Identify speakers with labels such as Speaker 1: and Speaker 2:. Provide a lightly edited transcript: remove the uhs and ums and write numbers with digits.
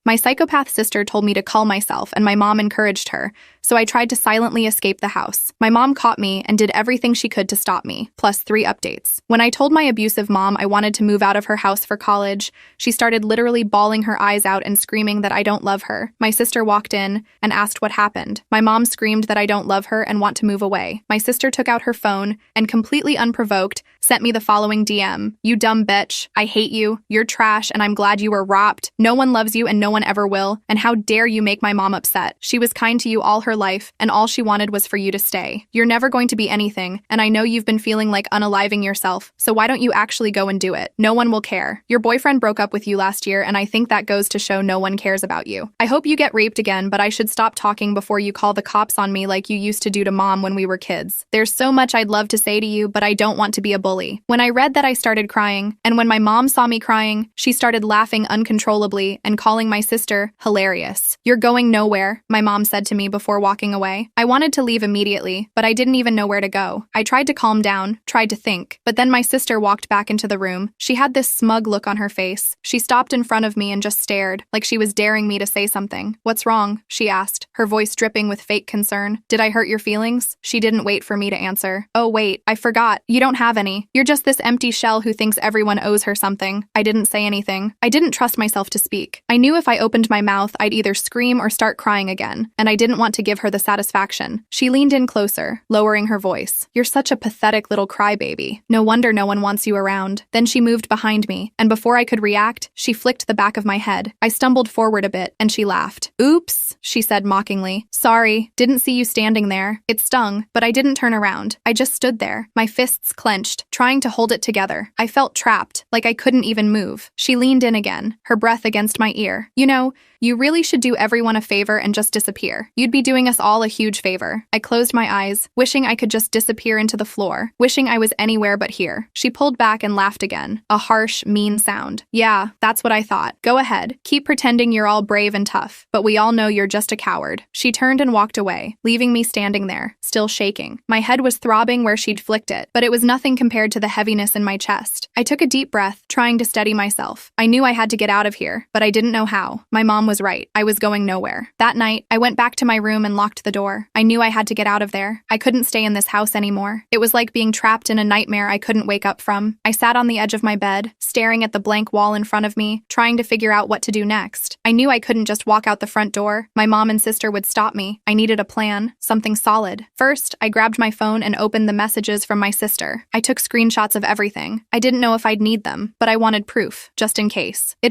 Speaker 1: My psychopath sister told me to calm myself, and my mom encouraged her, so I tried to silently escape the house. My mom caught me and did everything she could to stop me, plus 3 updates. When I told my abusive mom I wanted to move out of her house for college, she started literally bawling her eyes out and screaming that I don't love her. My sister walked in and asked what happened. My mom screamed that I don't love her and want to move away. My sister took out her phone and, completely unprovoked, sent me the following DM. "You dumb bitch. I hate you. You're trash and I'm glad you were robbed. No one loves you and no one ever will. And how dare you make my mom upset. She was kind to you all her life and all she wanted was for you to stay. You're never going to be anything, and I know you've been feeling like unaliving yourself, so why don't you actually go and do it? No one will care. Your boyfriend broke up with you last year and I think that goes to show no one cares about you. I hope you get raped again, but I should stop talking before you call the cops on me like you used to do to mom when we were kids. There's so much I'd love to say to you, but I don't want to be a bully." When I read that, I started crying, and when my mom saw me crying, she started laughing uncontrollably and calling my sister hilarious. "You're going nowhere," my mom said to me before walking away. I wanted to leave immediately, but I didn't even know where to go. I tried to calm down, tried to think, but then my sister walked back into the room. She had this smug look on her face. She stopped in front of me and just stared, like she was daring me to say something. "What's wrong?" she asked, her voice dripping with fake concern. "Did I hurt your feelings?" She didn't wait for me to answer. "Oh wait, I forgot. You don't have any. You're just this empty shell who thinks everyone owes her something." I didn't say anything. I didn't trust myself to speak. I knew if I opened my mouth, I'd either scream or start crying again, and I didn't want to give her the satisfaction. She leaned in closer, lowering her voice. "You're such a pathetic little crybaby. No wonder no one wants you around." Then she moved behind me, and before I could react, she flicked the back of my head. I stumbled forward a bit, and she laughed. "Oops," she said mockingly. "Sorry, didn't see you standing there." It stung, but I didn't turn around. I just stood there, my fists clenched, trying to hold it together. I felt trapped, like I couldn't even move. She leaned in again, her breath against my ear. "You know, you really should do everyone a favor and just disappear. You'd be doing us all a huge favor." I closed my eyes, wishing I could just disappear into the floor, wishing I was anywhere but here. She pulled back and laughed again, a harsh, mean sound. "Yeah, that's what I thought. Go ahead, keep pretending you're all brave and tough, but we all know you're just a coward." She turned and walked away, leaving me standing there, still shaking. My head was throbbing where she'd flicked it, but it was nothing compared to the heaviness in my chest. I took a deep breath, trying to steady myself. I knew I had to get out of here, but I didn't know how. My mom was right. I was going nowhere. That night, I went back to my room and locked the door. I knew I had to get out of there. I couldn't stay in this house anymore. It was like being trapped in a nightmare I couldn't wake up from. I sat on the edge of my bed, staring at the blank wall in front of me, trying to figure out what to do next. I knew I couldn't just walk out the front door. My mom and sister would stop me. I needed a plan, something solid. First, I grabbed my phone and opened the messages from my sister. I took screenshots of everything. I didn't know if I'd need them, but I wanted proof, just in case. It